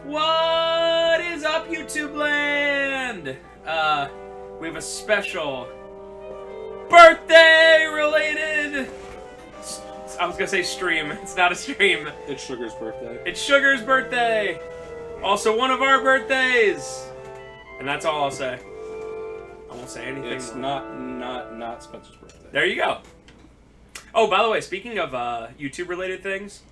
What is up, YouTube land? We have a special birthday-related... I was gonna say stream. It's not a stream. It's Sugar's birthday. It's Sugar's birthday. Also one of our birthdays. And that's all I'll say. I won't say anything It's more. not Spencer's birthday. There you go. Oh, by the way, speaking of YouTube-related things,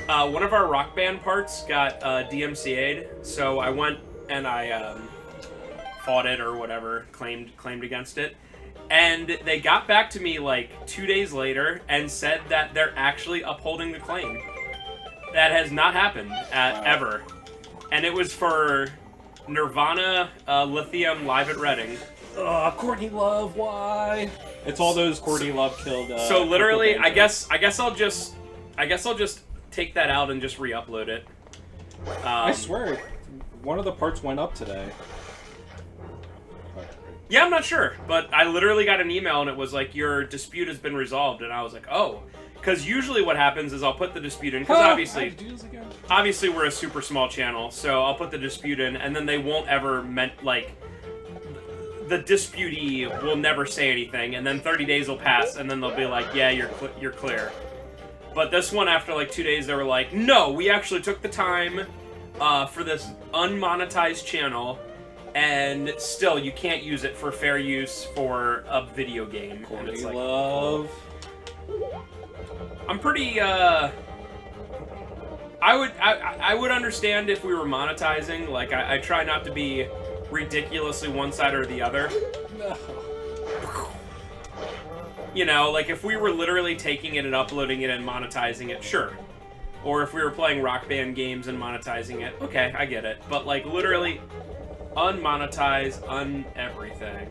one of our Rock Band parts got DMCA'd, so I went and I fought it or whatever, claimed against it, and they got back to me like 2 days later and said that they're actually upholding the claim. That has not happened ever, and it was for Nirvana Lithium live at Reading. Courtney Love, why? It's all those Courtney Love killed. So literally, I guess I'll just take that out and just re-upload it. I swear, one of the parts went up today. Yeah, I'm not sure, but I literally got an email and it was like, your dispute has been resolved, and I was like, oh. Because usually what happens is I'll put the dispute in, because obviously we're a super small channel, so I'll put the dispute in, and then they won't ever the disputee will never say anything, and then 30 days will pass, and then they'll be like, yeah, you're clear. But this one, after like 2 days, they were like, no, we actually took the time for this unmonetized channel, and still, you can't use it for fair use for a video game. Courtney and it's like, Love. I'm pretty, I would understand if we were monetizing. Like, I try not to be ridiculously one side or the other. No. You know, like if we were literally taking it and uploading it and monetizing it, sure. Or if we were playing Rock Band games and monetizing it, okay, I get it. But like literally unmonetize, everything.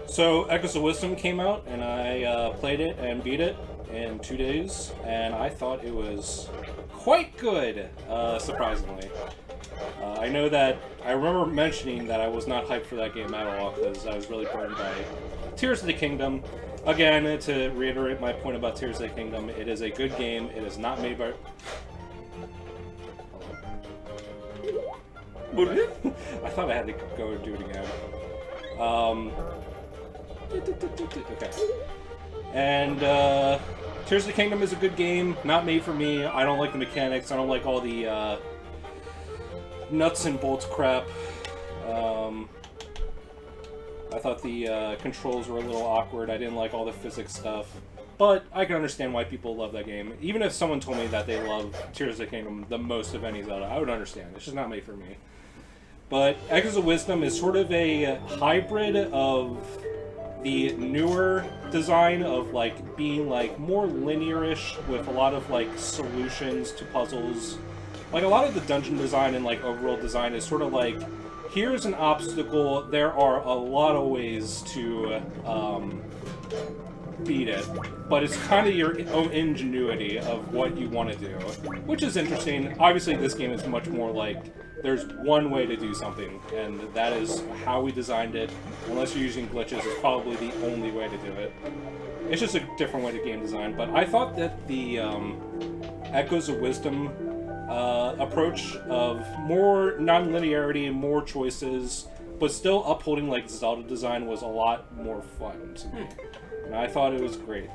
So Echoes of Wisdom came out, and I played it and beat it in 2 days, and I thought it was quite good, surprisingly. I know that I remember mentioning that I was not hyped for that game at all because I was really burned by Tears of the Kingdom. Again, to reiterate my point about Tears of the Kingdom, it is a good game. It is not made by... I thought I had to go do it again. Okay. And Tears of the Kingdom is a good game. Not made for me. I don't like the mechanics. I don't like all the nuts and bolts crap. I thought the controls were a little awkward. I didn't like all the physics stuff. But I can understand why people love that game. Even if someone told me that they love Tears of the Kingdom the most of any Zelda, I would understand. It's just not made for me. But Echoes of Wisdom is sort of a hybrid of the newer design of like being like more linear-ish with a lot of like solutions to puzzles. Like a lot of the dungeon design and like overall design is sort of like, here's an obstacle, there are a lot of ways to beat it, but it's kind of your own ingenuity of what you want to do, which is interesting. Obviously this game is much more like, there's one way to do something, and that is how we designed it. Unless you're using glitches, it's probably the only way to do it. It's just a different way to game design, but I thought that the Echoes of Wisdom approach of more non-linearity, more choices, but still upholding like Zelda design was a lot more fun to me. And I thought it was great.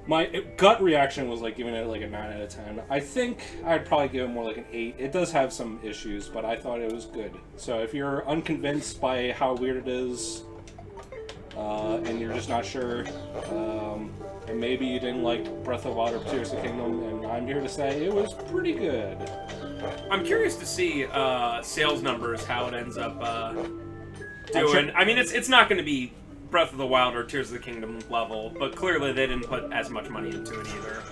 My gut reaction was like giving it like a 9 out of 10. I think I'd probably give it more like an 8. It does have some issues, but I thought it was good. So if you're unconvinced by how weird it is, and you're just not sure, and maybe you didn't like Breath of Water, Tears of the Kingdom, and I'm here to say it was pretty good. I'm curious to see sales numbers, how it ends up doing. I mean, it's not going to be Breath of the Wild or Tears of the Kingdom level, but clearly they didn't put as much money into it either.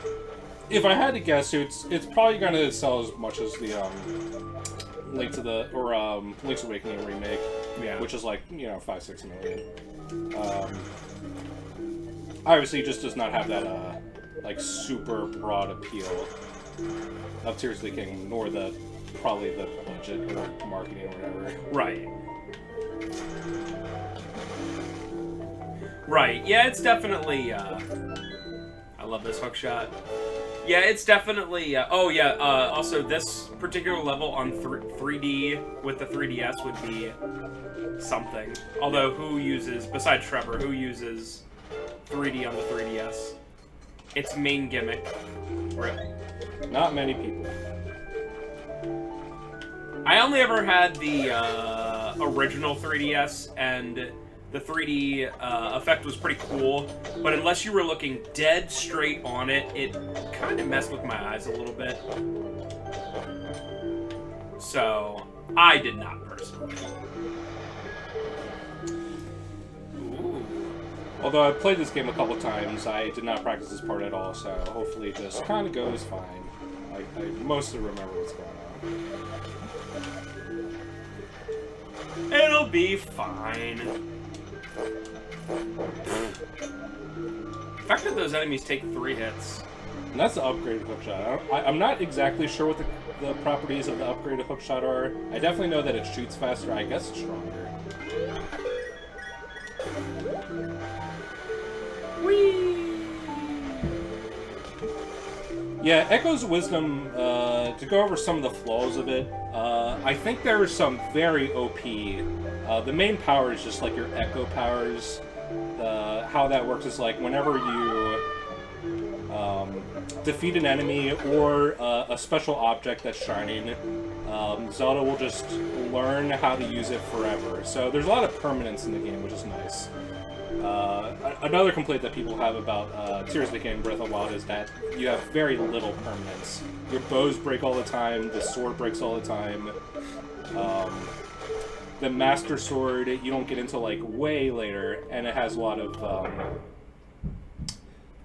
If I had to guess, it's probably going to sell as much as the Link's Awakening remake, yeah, which is like 5-6 million. Obviously, it just does not have that like super broad appeal of Tears of the Kingdom, nor probably the budget or marketing or whatever. Right. Right, yeah, it's definitely, I love this hook shot. Yeah, it's definitely. Oh yeah. Also, this particular level on 3D with the 3DS would be something. Although, who uses besides Trevor? Who uses 3D on the 3DS? Its main gimmick. Rip. Not many people. I only ever had the original 3DS, and the 3D effect was pretty cool, but unless you were looking dead straight on it, it kind of messed with my eyes a little bit. So, I did not personally. Ooh. Although I played this game a couple times, I did not practice this part at all, so hopefully it just kind of goes fine. I mostly remember what's going on. It'll be fine. The fact that those enemies take 3 hits. And that's the upgraded hookshot. I'm not exactly sure what the properties of the upgraded hookshot are. I definitely know that it shoots faster. I guess it's stronger. Whee! Yeah, Echo's Wisdom, to go over some of the flaws of it, I think there are some very OP. The main power is just like your Echo powers. How that works is like whenever you defeat an enemy or a special object that's shining, Zelda will just learn how to use it forever. So there's a lot of permanence in the game, which is nice. Another complaint that people have about Tears of the Kingdom Breath of the Wild is that you have very little permanence. Your bows break all the time, the sword breaks all the time. The Master Sword, you don't get into like way later, and it has a lot of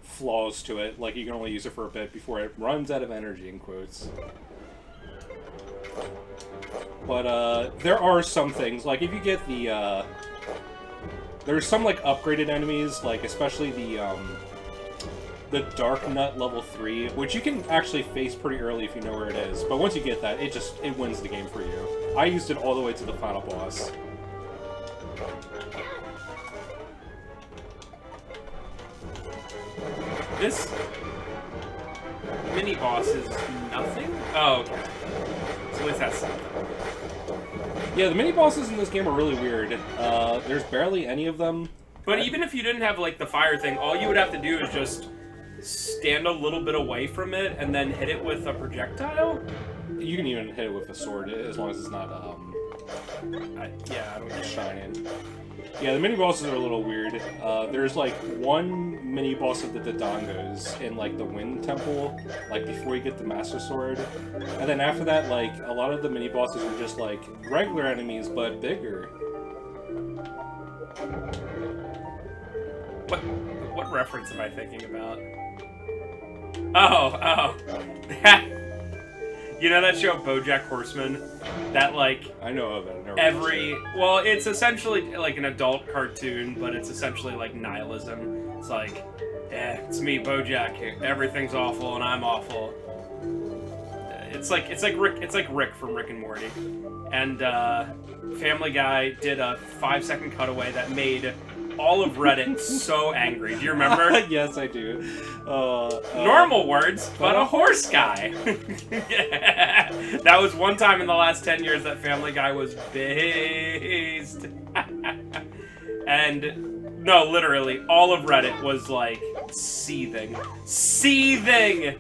flaws to it. Like you can only use it for a bit before it runs out of energy, in quotes. But there are some things, like if you get the there's some like upgraded enemies, like especially the Dark Nut level 3, which you can actually face pretty early if you know where it is. But once you get that, it wins the game for you. I used it all the way to the final boss. This mini boss is nothing? Oh, okay. So at least that's something. Yeah, the mini bosses in this game are really weird. There's barely any of them. But even if you didn't have like the fire thing, all you would have to do is just stand a little bit away from it and then hit it with a projectile? You can even hit it with a sword as long as it's not yeah, I don't get shining. Yeah, the mini bosses are a little weird. There's like one mini boss of the Dodongos in like the Wind Temple, like before you get the Master Sword. And then after that, like a lot of the mini bosses are just like regular enemies but bigger. What reference am I thinking about? Oh. You know that show BoJack Horseman? That like I know of it. Well, it's essentially like an adult cartoon, but it's essentially like nihilism. It's like, it's me, BoJack. Everything's awful, and I'm awful. It's like Rick from Rick and Morty, and Family Guy did a 5-second cutaway that made all of Reddit so angry. Do you remember? Yes, I do. Normal words, but a horse guy. Yeah. That was one time in the last 10 years that Family Guy was based. And, no, literally, all of Reddit was, like, seething. Seething!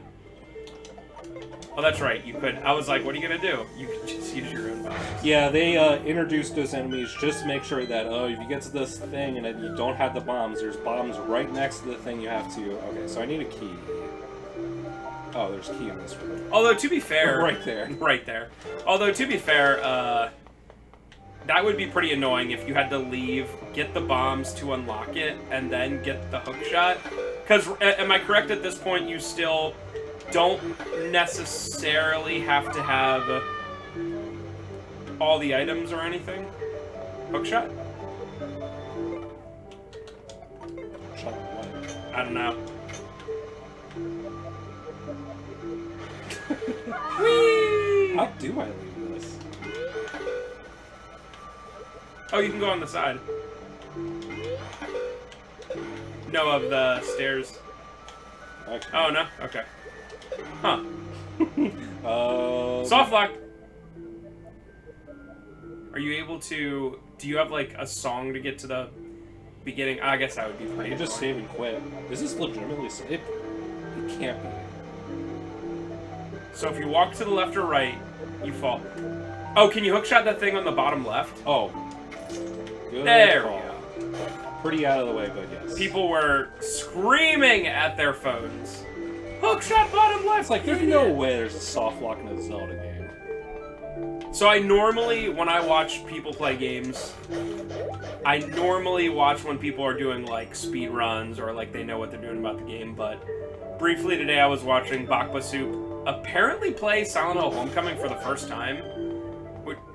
Oh, that's right, you could. I was like, what are you gonna do? You could just use your own bombs. Yeah, they introduced those enemies just to make sure that, if you get to this thing and you don't have the bombs, there's bombs right next to the thing you have to... Okay, so I need a key. Oh, there's a key in this room. Although, to be fair... Right there. Right there. Although, to be fair, that would be pretty annoying if you had to leave, get the bombs to unlock it, and then get the hookshot. Because, am I correct at this point, you still... don't necessarily have to have all the items or anything. Hookshot? Shot what? I don't know. Whee! How do I leave this? Oh, you can go on the side. No, of the stairs. Okay. Oh, no? Okay. Huh. uh, Soft lock. Are you able to... Do you have, like, a song to get to the beginning? I guess that would be I pretty can just annoying. save and quit. Is this legitimately safe? It can't be. So if you walk to the left or right, you fall. Oh, can you hookshot that thing on the bottom left? Oh. Good There call. we go. Pretty out of the way, but yes. People were screaming at their phones. Hookshot bottom left! It's like, there's no way there's a soft lock in a Zelda game. So I normally, when I watch people play games, I normally watch when people are doing, like, speed runs or, like, they know what they're doing about the game, but briefly today I was watching Bakba Soup apparently play Silent Hill Homecoming for the first time.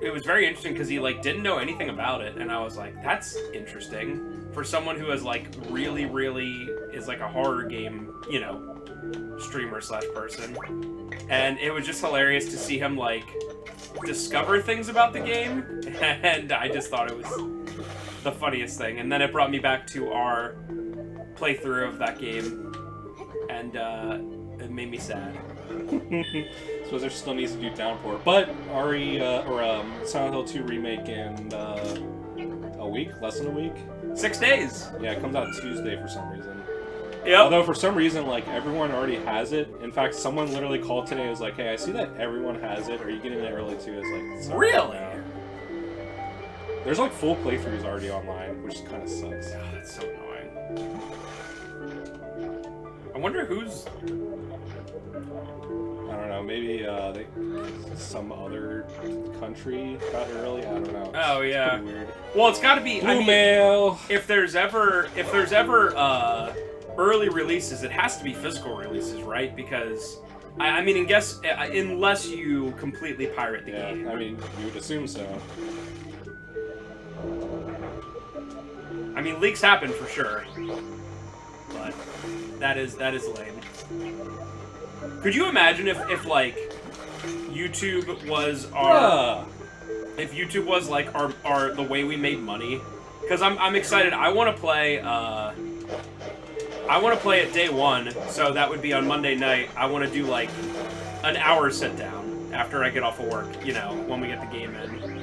It was very interesting because he, like, didn't know anything about it, and I was like, that's interesting. For someone who is, like, really, really is, like, a horror game, you know, streamer slash person. And it was just hilarious to see him, like, discover things about the game, and I just thought it was the funniest thing. And then it brought me back to our playthrough of that game, and it made me sad. So there still needs to do downpour, but Silent Hill 2 remake in a week, less than a week. 6 days. Yeah, it comes out Tuesday for some reason. Yep. Although for some reason, like, everyone already has it. In fact, someone literally called today and was like, hey, I see that everyone has it. Are you getting it early too? I was like, sorry, Really? no. There's like full playthroughs already online, which kind of sucks. Oh, that's so annoying. I wonder who's... I don't know, maybe some other country got it early. I don't know. Oh, It's yeah. pretty weird. Well, it's got to be... Blue mail. If there's ever early releases, it has to be physical releases, right? Because I mean, unless you completely pirate the game. I mean, you would assume so. I mean, leaks happen for sure, but that is lame. Could you imagine if like YouTube was our if YouTube was like our the way we made money? Because I'm excited. I want to play it day one, so that would be on Monday night. I want to do like an hour sit down after I get off of work, you know, when we get the game in.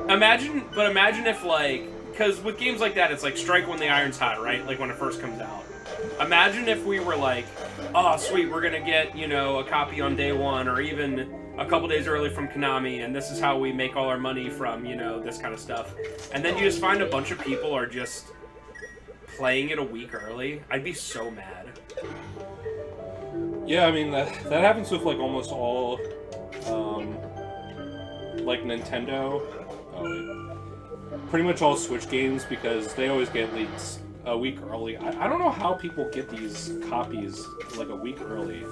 Imagine if, like, because with games like that, it's like strike when the iron's hot, right? Like when it first comes out. Imagine if we were like, oh, sweet, we're gonna get, you know, a copy on day one, or even a couple days early from Konami, and this is how we make all our money from, you know, this kind of stuff. And then you just find a bunch of people are just playing it a week early. I'd be so mad. Yeah, I mean, that happens with, like, almost all, like, Nintendo, pretty much all Switch games, because they always get leaks a week early. I don't know how people get these copies, like, a week early.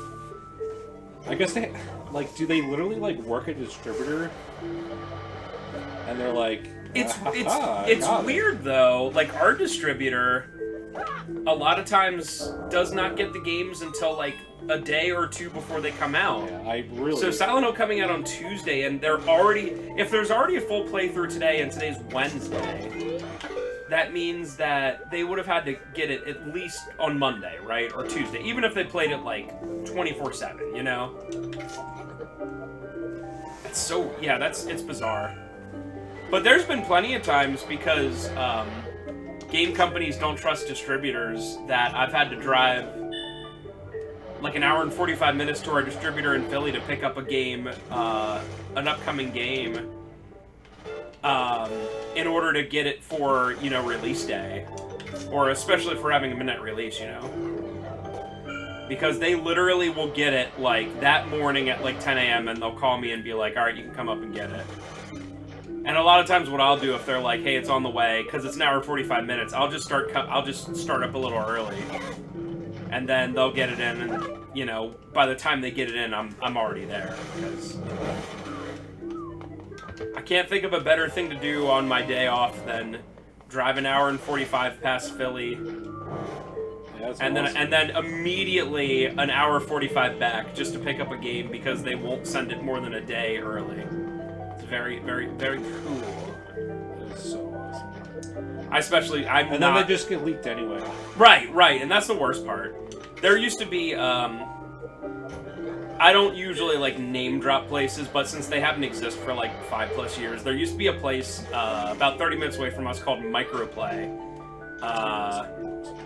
I guess they, like, do they literally, like, work at a distributor? And they're like, It's weird, though. Like, our distributor, a lot of times, does not get the games until, like, a day or two before they come out. Yeah, So Silent Hill coming out on Tuesday, and if there's already a full playthrough today, and today's Wednesday, that means that they would have had to get it at least on Monday, right? Or Tuesday, even if they played it, like, 24/7, you know? It's so, yeah, it's bizarre. But there's been plenty of times, because game companies don't trust distributors, that I've had to drive like an hour and 45 minutes to our distributor in Philly to pick up a game, an upcoming game, in order to get it for, you know, release day. Or especially for having a midnight release, you know? Because they literally will get it, like, that morning at, like, 10 a.m. and they'll call me and be like, alright, you can come up and get it. And a lot of times what I'll do if they're like, hey, it's on the way, because it's an hour and 45 minutes, I'll just start up a little early. And then they'll get it in, and, you know, by the time they get it in, I'm already there, because I can't think of a better thing to do on my day off than drive an hour and 45 past Philly, and then immediately an hour 45 back just to pick up a game, because they won't send it more than a day early. It's very, very, very cool. That is so awesome. And then they just get leaked anyway. Right, and that's the worst part. There used to be, I don't usually like name drop places, but since they haven't existed for like 5+ years, there used to be a place about 30 minutes away from us called Microplay,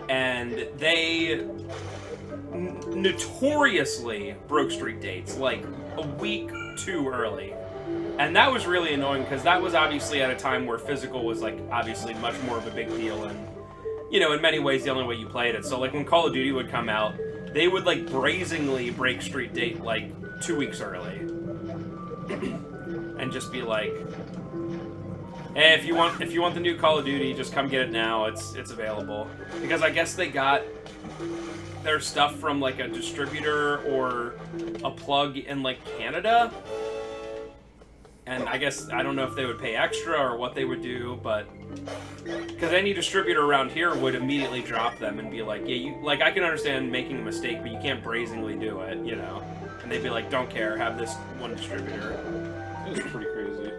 and they notoriously broke street dates like a week too early. And that was really annoying because that was obviously at a time where physical was like obviously much more of a big deal, and you know, in many ways the only way you played it. So like when Call of Duty would come out, they would like brazenly break street date like 2 weeks early and just be like, hey, if you want the new Call of Duty, just come get it now. It's available. Because I guess they got their stuff from like a distributor or a plug in like Canada. And I guess, I don't know if they would pay extra or what they would do, but because any distributor around here would immediately drop them and be like, yeah, you, like, I can understand making a mistake, but you can't brazenly do it, you know? And they'd be like, don't care, have this one distributor. It was pretty crazy.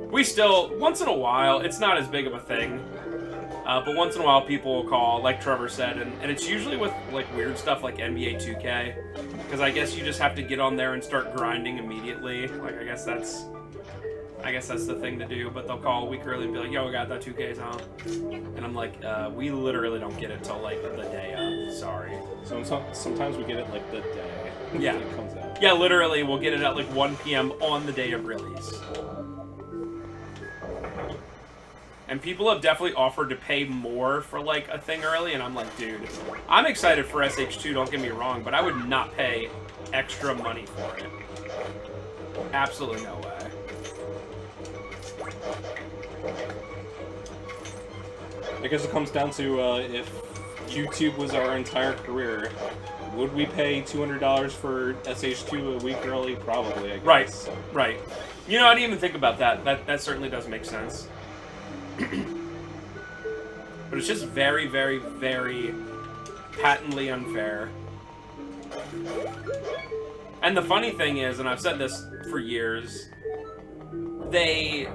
We still, once in a while, it's not as big of a thing, but once in a while people will call, like Trevor said, and it's usually with like weird stuff like NBA 2K, because I guess you just have to get on there and start grinding immediately. Like, I guess that's the thing to do, but they'll call a week early and be like, yo, we got that 2K, huh? And I'm like, we literally don't get it till like the day of, sorry. So sometimes we get it like the day yeah. it comes out. Yeah, literally, we'll get it at like 1 p.m. on the day of release. And people have definitely offered to pay more for, like, a thing early, and I'm like, dude, I'm excited for SH2, don't get me wrong, but I would not pay extra money for it. Absolutely no way. I guess it comes down to, if YouTube was our entire career, would we pay $200 for SH2 a week early? Probably, I guess. Right. You know, I didn't even think about that. That certainly does make sense. But it's just very, very, very patently unfair. And the funny thing is, and I've said this for years, the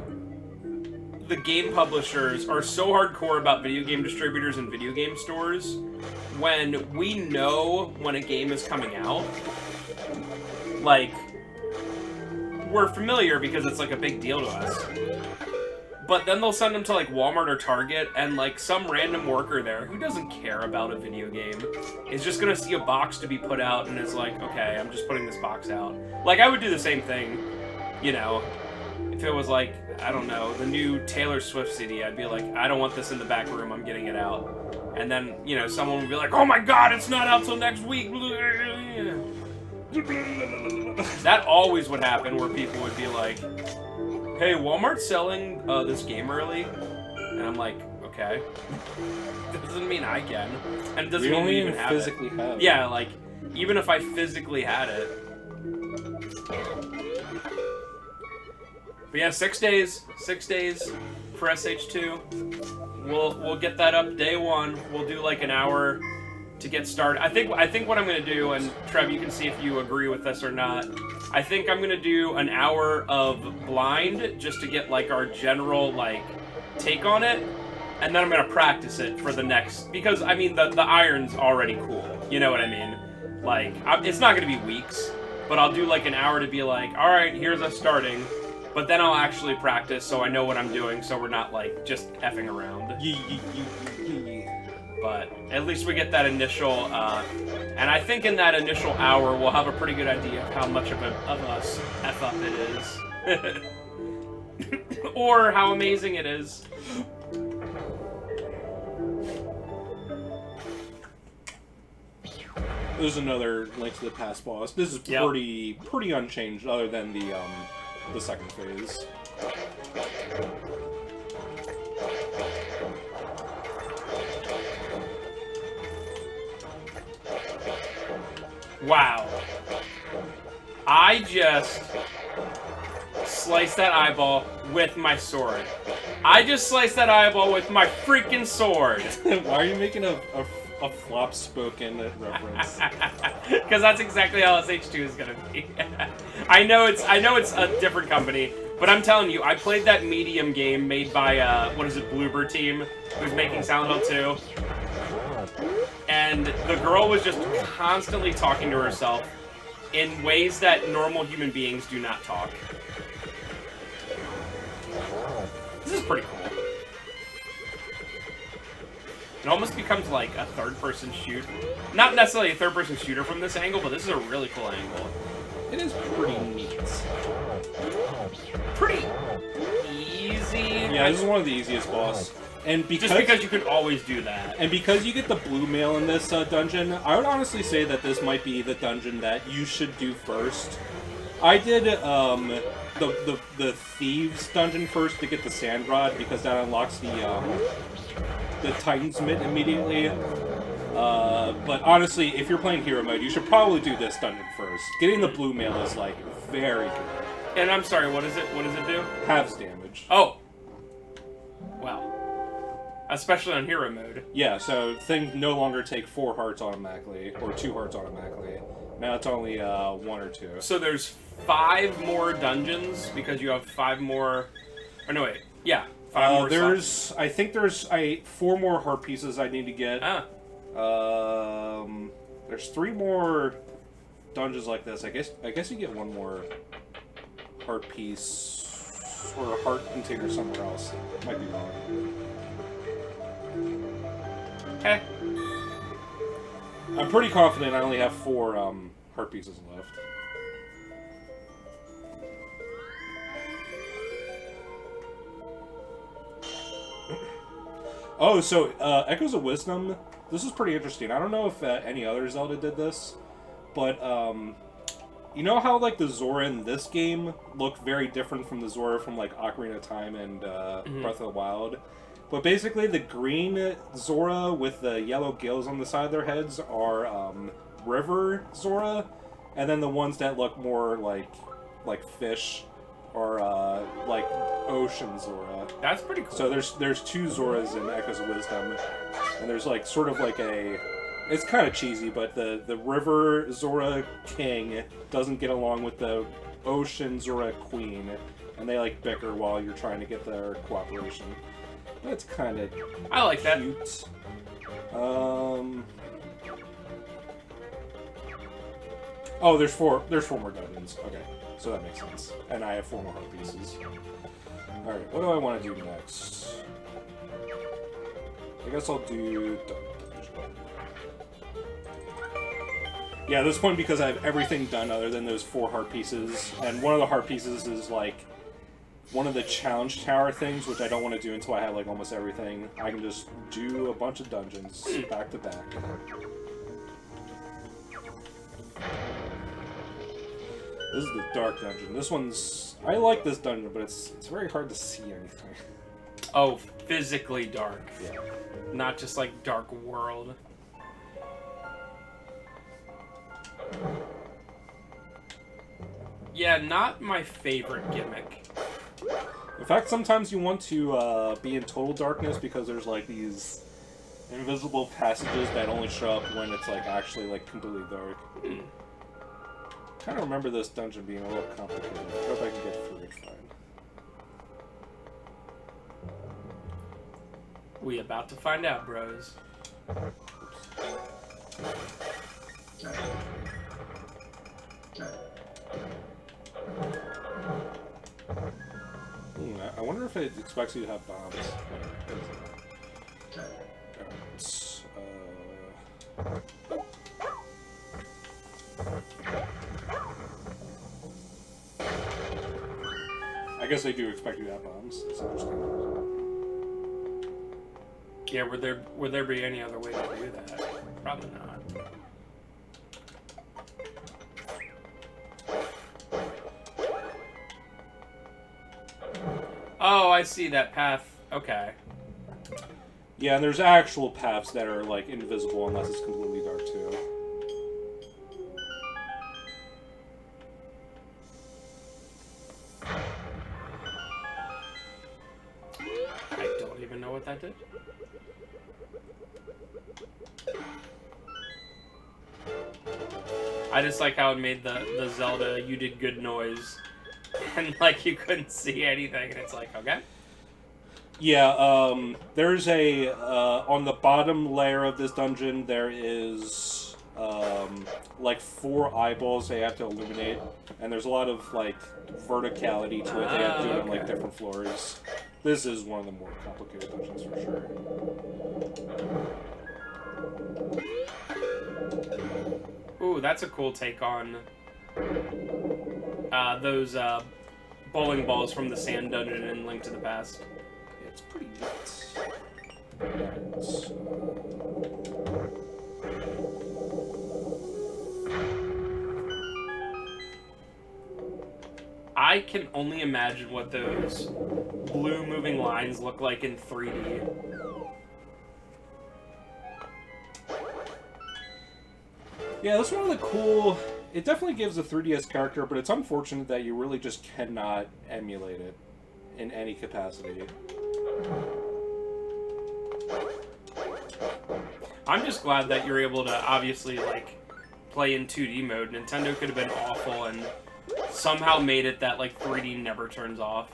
game publishers are so hardcore about video game distributors and video game stores. When we know when a game is coming out, like, we're familiar because it's like a big deal to us. But then they'll send them to like Walmart or Target, and like some random worker there who doesn't care about a video game is just gonna see a box to be put out and is like, okay, I'm just putting this box out. Like, I would do the same thing, you know, if it was like, I don't know, the new Taylor Swift CD, I'd be like, I don't want this in the back room, I'm getting it out. And then, you know, someone would be like, oh my god, it's not out till next week. That always would happen, where people would be like, hey, Walmart's selling this game early, and I'm like, okay. Doesn't mean I can, and it doesn't mean we even have physically it. Have it. Yeah, like, even if I physically had it. But yeah, 6 days for SH2. We'll get that up day one. We'll do like an hour to get started. I think what I'm gonna do, and Trev, you can see if you agree with this or not. I think I'm gonna do an hour of blind just to get like our general like take on it, and then I'm gonna practice it for the next, because I mean the iron's already cool. You know what I mean? Like, it's not gonna be weeks, but I'll do like an hour to be like, all right, here's us starting. But then I'll actually practice so I know what I'm doing, so we're not like just effing around. But at least we get that initial, and I think in that initial hour we'll have a pretty good idea of how much of us F up it is. Or how amazing it is. There's another Link to the Past boss. This is pretty unchanged, other than the second phase. Wow. I just sliced that eyeball with my sword. I just sliced that eyeball with my freaking sword. Why are you making a flop-spoken reference? Because that's exactly how SH2 is gonna be. I know it's a different company, but I'm telling you, I played that medium game made by what is it, Bloober Team, who's making Silent Hill 2. and the girl was just constantly talking to herself in ways that normal human beings do not talk. This is pretty cool. It almost becomes like a third-person shoot. Not necessarily a third-person shooter from this angle, but this is a really cool angle. It is pretty neat. Pretty easy. Yeah, this is one of the easiest boss. And just because you can always do that. And because you get the blue mail in this dungeon, I would honestly say that this might be the dungeon that you should do first. I did the Thieves dungeon first to get the Sand Rod, because that unlocks the Titan's Mitt immediately. But honestly, if you're playing Hero Mode, you should probably do this dungeon first. Getting the blue mail is, like, very good. And I'm sorry, what is it? What does it do? Halves damage. Oh! Wow. Especially on Hero Mode. Yeah, so things no longer take 4 hearts automatically, or 2 hearts automatically. Now it's only 1 or 2. So there's 5 more dungeons, because you have 5 more... Or no, wait. Yeah, 5 more There's... I think there's 4 more heart pieces I need to get. Ah. There's 3 more dungeons like this. I guess you get 1 more heart piece or a heart container somewhere else. Might be wrong. Okay. I'm pretty confident I only have 4 heart pieces left. Oh, so Echoes of Wisdom. This is pretty interesting. I don't know if any other Zelda did this, but you know how like the Zora in this game look very different from the Zora from like Ocarina of Time and Breath of the Wild? But basically, the green Zora with the yellow gills on the side of their heads are River Zora, and then the ones that look more like fish are like Ocean Zora. That's pretty cool. So there's 2 Zoras in Echoes of Wisdom, and there's like sort of like a... It's kind of cheesy, but the River Zora King doesn't get along with the Ocean Zora Queen, and they like bicker while you're trying to get their cooperation. That's kind of I like that. Cute. Oh, there's 4 more dungeons. Okay, so that makes sense. And I have 4 more heart pieces. All right, what do I want to do next? I guess I'll do... Yeah, at this point, because I have everything done other than those 4 heart pieces, and one of the heart pieces is like one of the challenge tower things, which I don't want to do until I have like almost everything. I can just do a bunch of dungeons back to back. This is the dark dungeon. This one's... I like this dungeon, but it's very hard to see anything. Oh, physically dark. Yeah. Not just like dark world. Yeah, not my favorite gimmick. In fact, sometimes you want to be in total darkness because there's like these invisible passages that only show up when it's like actually like completely dark. I kind of remember this dungeon being a little complicated. I hope I can get through it fine. We about to find out, bros. I wonder if it expects you to have bombs. I guess they do expect you to have bombs. It's understandable. Yeah, would there be any other way to do that? Probably not. Oh, I see that path. Okay. Yeah, and there's actual paths that are like invisible unless it's completely dark too. I don't even know what that did. I just like how it made the Zelda "you did good" noise, and like you couldn't see anything, and it's like, okay. Yeah, there's a, on the bottom layer of this dungeon, there is, like 4 eyeballs they have to illuminate, and there's a lot of, like, verticality to it. They have to do it on, like, different floors. This is one of the more complicated dungeons, for sure. Ooh, that's a cool take on those bowling balls from the sand dungeon in Link to the Past. Yeah, it's pretty neat. Alright, so... I can only imagine what those blue moving lines look like in 3D. Yeah, that's one of the cool... It definitely gives a 3DS character, but it's unfortunate that you really just cannot emulate it in any capacity. I'm just glad that you're able to obviously like play in 2D mode. Nintendo could have been awful and somehow made it that like 3D never turns off.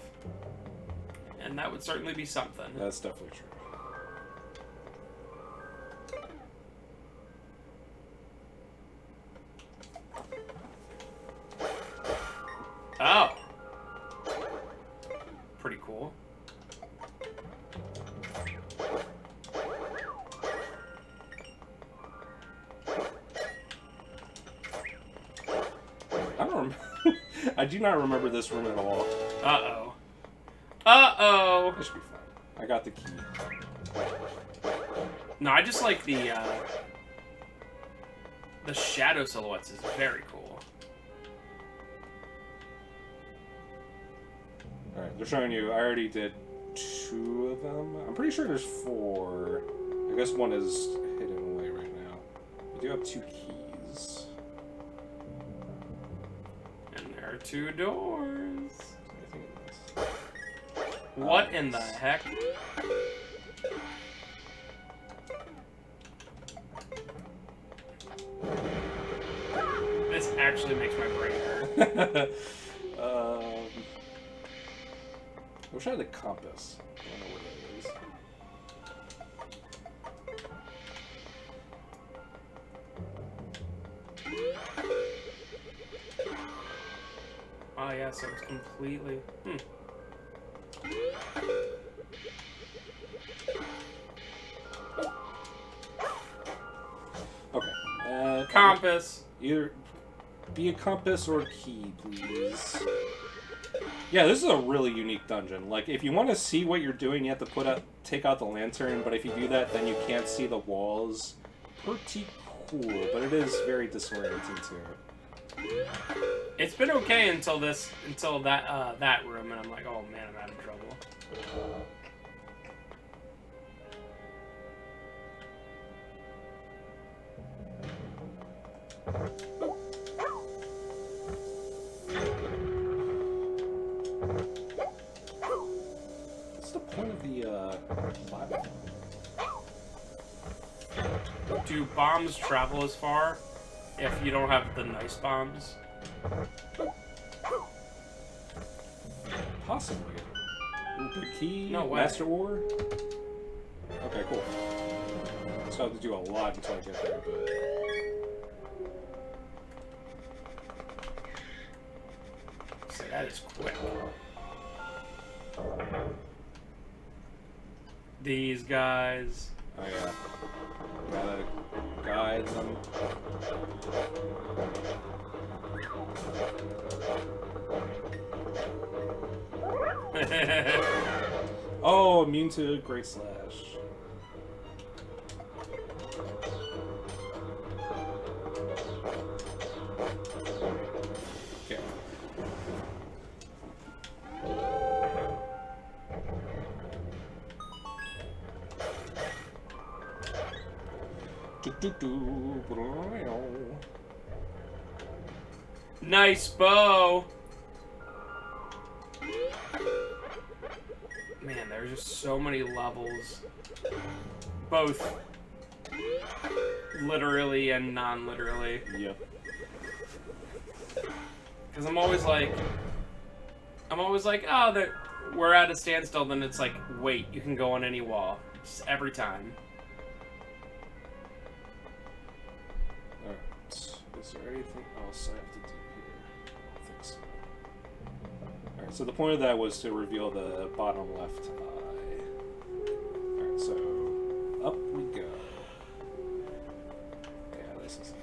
And that would certainly be something. That's definitely true. Oh. Pretty cool. I don't remember. I do not remember this room at all. Uh-oh. Uh-oh. This should be fine. I got the key. No, I just like the shadow silhouettes is very cool. Alright, they're showing you. I already did 2 of them. I'm pretty sure there's 4. I guess one is hidden away right now. I do have 2 keys. And there are 2 doors. I think it is. What in the heck? This actually makes my brain hurt. I wish I had a compass. I don't know where that is. Oh yeah, so it's completely... Okay. Compass. Either be a compass or a key, please. Yeah, this is a really unique dungeon. Like, if you want to see what you're doing, you have to take out the lantern, but if you do that, then you can't see the walls. Pretty cool, but it is very disorienting too. It's been okay until that room, and I'm like, oh man, I'm having trouble. What's the point of the platform? Do bombs travel as far if you don't have the nice bombs? Possibly. Open key. No way. Master ore. Okay, cool. So I have to do a lot until I get there, but. So that is quick. These guys. Oh yeah. Gotta guide them. Oh, immune to Great Slash. Okay. Nice bow. Man, there's just so many levels. Both literally and non-literally. Yep. Because I'm always like, oh, we're at a standstill, then it's like, wait, you can go on any wall. Just every time. Alright. Is there anything else I have to do here? I don't think so. Alright, so the point of that was to reveal the bottom left eye. Alright, so up we go. Yeah, this is easier.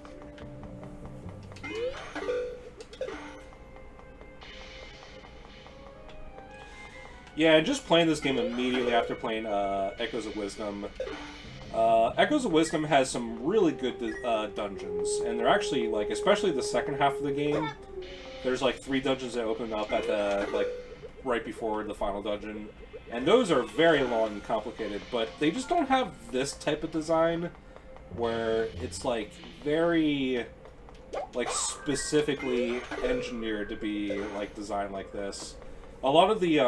Yeah, just playing this game immediately after playing Echoes of Wisdom. Echoes of Wisdom has some really good dungeons, and they're actually, like, especially the second half of the game, there's like 3 dungeons that open up at the, like, right before the final dungeon, and those are very long and complicated, but they just don't have this type of design where it's, like, very, like, specifically engineered to be, like, designed like this. A lot of the,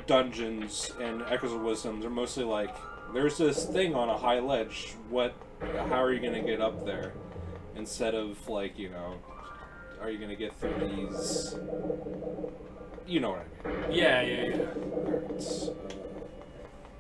dungeons and Echoes of Wisdom are mostly like, there's this thing on a high ledge, how are you gonna get up there? Instead of, like, you know, are you gonna get through these... You know what I mean. Yeah.